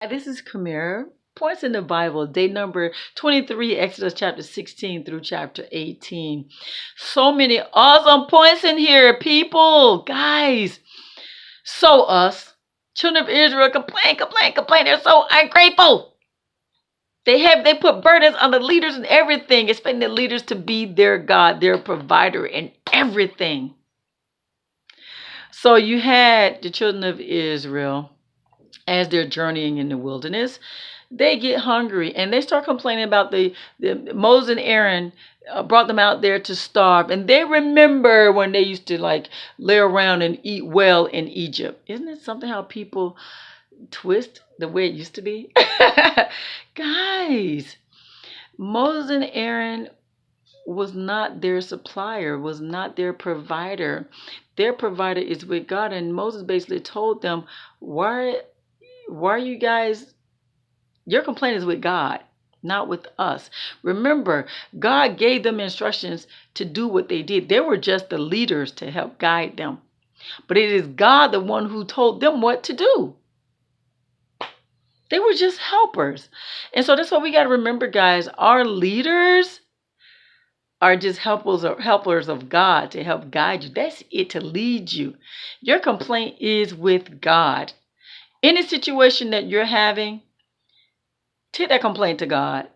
This is Kamera. Points in the Bible, day number 23, Exodus chapter 16 through chapter 18. So many awesome points in here, people. Guys, so us, children of Israel, complain. They're so ungrateful. They put burdens on the leaders and everything, expecting the leaders to be their God, their provider in everything. So you had the children of Israel as they're journeying in the wilderness. They get hungry and they start complaining about the Moses and Aaron brought them out there to starve, and they remember when they used to like lay around and eat well in Egypt. Isn't it something how people twist the way it used to be? Guys, Moses and Aaron was not their supplier, was not their provider. Their provider is with God, and Moses basically told them, why are you guys, your complaint is with God, not with us. Remember, God gave them instructions to do what they did. They were just the leaders to help guide them. But it is God, the one who told them what to do. They were just helpers. And so that's what we got to remember, guys. Our leaders are just helpers of God to help guide you. That's it, to lead you. Your complaint is with God. Any situation that you're having, take that complaint to God.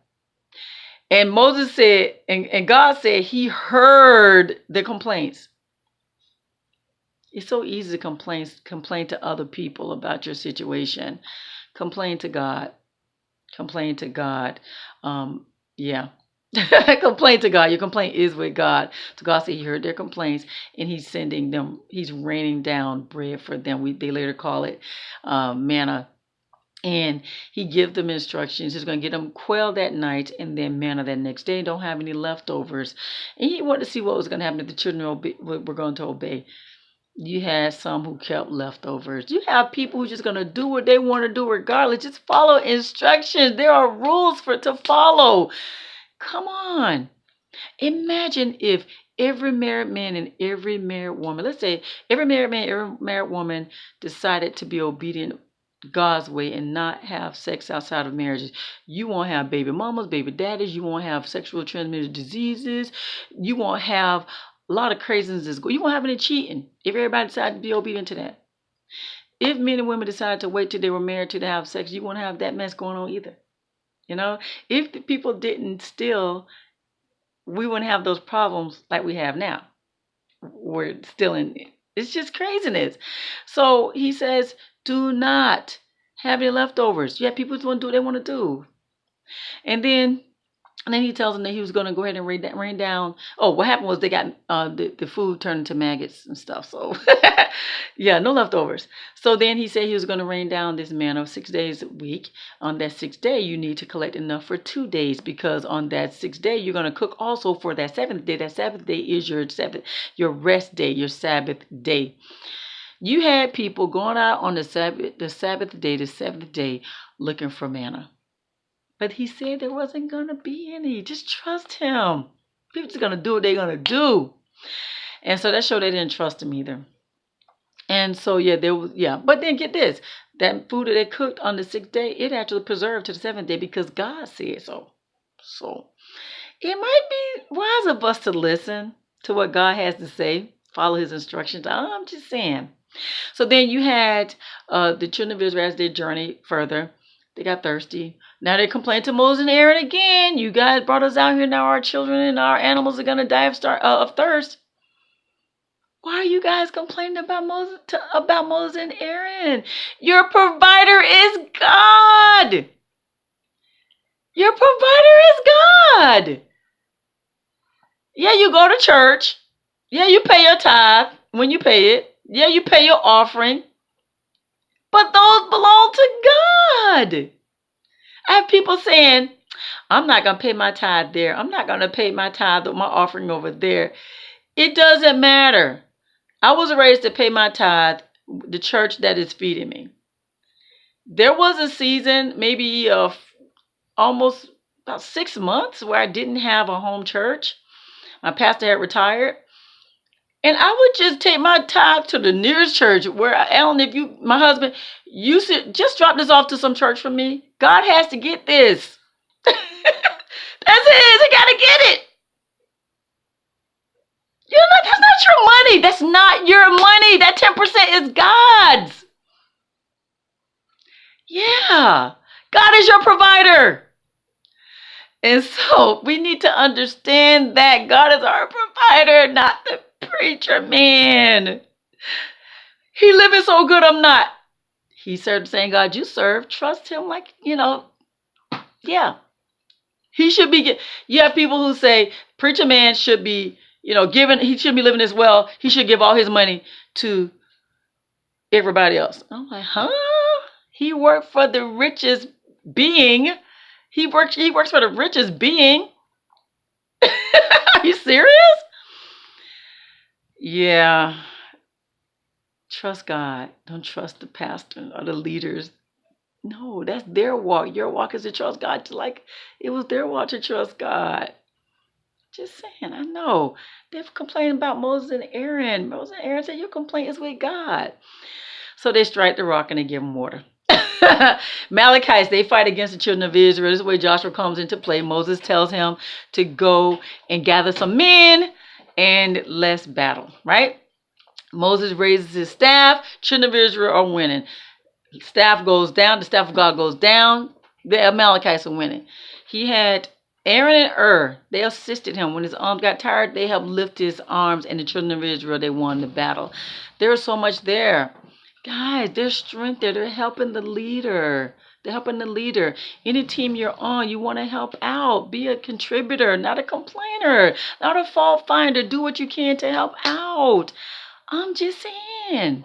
And Moses said, and God said he heard the complaints. It's so easy to complain to other people about your situation. Complain to God. Complain to God. Yeah. Complain to God. Your complaint is with God. So God said he heard their complaints, and he's sending them, he's raining down bread for them. They later call it manna. And he gives them instructions. He's going to get them quail that night and then manna that next day. Don't have any leftovers. And he wanted to see what was going to happen if the children were going to obey. You had some who kept leftovers. You have people who are just going to do what they want to do regardless. Just follow instructions. There are rules to follow. Come on. Imagine if every married man and every married woman, let's say every married man, every married woman decided to be obedient God's way and not have sex outside of marriages. You won't have baby mamas, baby daddies. You won't have sexual transmitted diseases. You won't have a lot of craziness. You won't have any cheating if everybody decided to be obedient to that. If men and women decided to wait till they were married to have sex, you won't have that mess going on either. You know, if the people didn't steal, we wouldn't have those problems like we have now. We're still in it. It's just craziness. So he says, do not have any leftovers. You have people who want to do what they want to do. And then he tells them that he was going to go ahead and rain down. Oh, what happened was they got the food turned into maggots and stuff. So, yeah, no leftovers. So then he said he was going to rain down this manna 6 days a week. On that sixth day, you need to collect enough for 2 days, because on that sixth day, you're going to cook also for that seventh day. That seventh day is your rest day, your Sabbath day. You had people going out on the seventh day, looking for manna. But he said there wasn't going to be any. Just trust him. People just going to do what they're going to do. And so that showed they didn't trust him either. And so, But then get this. That food that they cooked on the sixth day, it actually preserved to the seventh day because God said so. So it might be wise of us to listen to what God has to say. Follow his instructions. I'm just saying. So then you had the children of Israel as they journeyed further. They got thirsty. Now they complained to Moses and Aaron again. You guys brought us out here. Now our children and our animals are going to die of thirst. Why are you guys complaining about Moses and Aaron? Your provider is God. Your provider is God. Yeah, you go to church. Yeah, you pay your tithe when you pay it. Yeah, you pay your offering. But those belong to God. I have people saying, I'm not going to pay my tithe there. I'm not going to pay my tithe or my offering over there. It doesn't matter. I was raised to pay my tithe, the church that is feeding me. There was a season, maybe almost about 6 months, where I didn't have a home church. My pastor had retired. And I would just take my tithe to the nearest church where, Alan, if you, my husband, you should just drop this off to some church for me. God has to get this. That's it. He got to get it. That's not your money. That's not your money. That 10% is God's. Yeah. God is your provider. And so we need to understand that God is our provider, not the preacher man. He living so good, I'm not. He served the same God you serve. Trust him like, yeah. He should be, you have people who say, preacher man should be, giving, he should be living as well. He should give all his money to everybody else. I'm like, huh? He worked for the richest being. He works for the richest being. Are you serious? Yeah. Trust God. Don't trust the pastor or the leaders. No, that's their walk. Your walk is to trust God. Like it was their walk to trust God. Just saying, I know. They've complained about Moses and Aaron. Moses and Aaron said, your complaint is with God. So they strike the rock and they give them water. Malachites, they fight against the children of Israel. This is where Joshua comes into play. Moses tells him to go and gather some men and let's battle, right? Moses raises his staff. Children of Israel are winning. Staff goes down. The staff of God goes down. The Amalekites are winning. He had Aaron and Ur. They assisted him. When his arms got tired, they helped lift his arms. And the children of Israel, they won the battle. There's so much there. Guys, there's strength there. They're helping the leader. They're helping the leader. Any team you're on, you want to help out. Be a contributor, not a complainer, not a fault finder. Do what you can to help out. I'm just saying.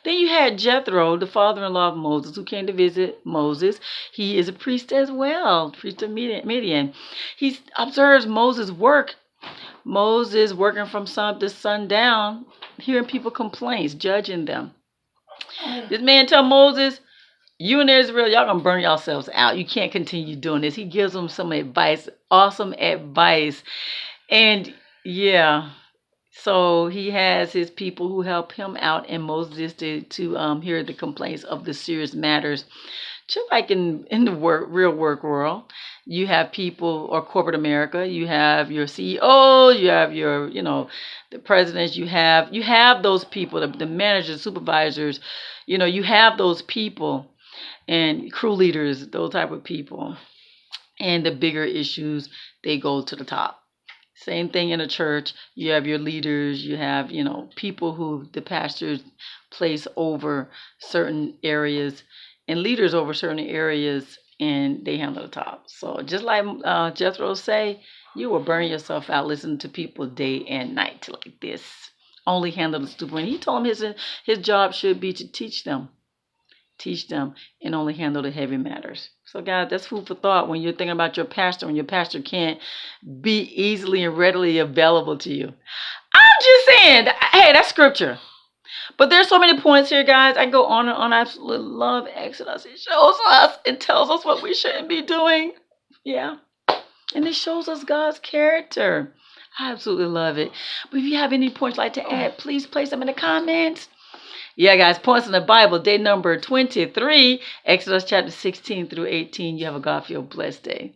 Then you had Jethro, the father-in-law of Moses, who came to visit Moses. He is a priest as well, priest of Midian. He observes Moses' work. Moses working from sun to sundown, hearing people complaints, judging them. This man tell Moses, you and Israel, y'all gonna burn yourselves out. You can't continue doing this. He gives them some advice, awesome advice. And yeah, so he has his people who help him out, and Moses to hear the complaints of the serious matters. Just like in the real work world, you have people, or corporate America, you have your CEOs, you have your, the presidents, you have those people, the managers, supervisors, you have those people, and crew leaders, those type of people. And the bigger issues, they go to the top. Same thing in a church. You have your leaders, you have, people who the pastors place over certain areas, and leaders over certain areas, and they handle the top. So just like Jethro say, you will burn yourself out listening to people day and night like this. Only handle the stupid. And he told him his job should be to teach them, and only handle the heavy matters. So guys, that's food for thought when you're thinking about your pastor, when your pastor can't be easily and readily available to you. I'm just saying, hey, that's scripture. But there's so many points here, guys. I go on and on. I absolutely love Exodus. It shows us, it tells us what we shouldn't be doing. Yeah. And it shows us God's character. I absolutely love it. But if you have any points you'd like to add, please place them in the comments. Yeah, guys, points in the Bible, day number 23, Exodus chapter 16 through 18. You have a God-filled blessed day.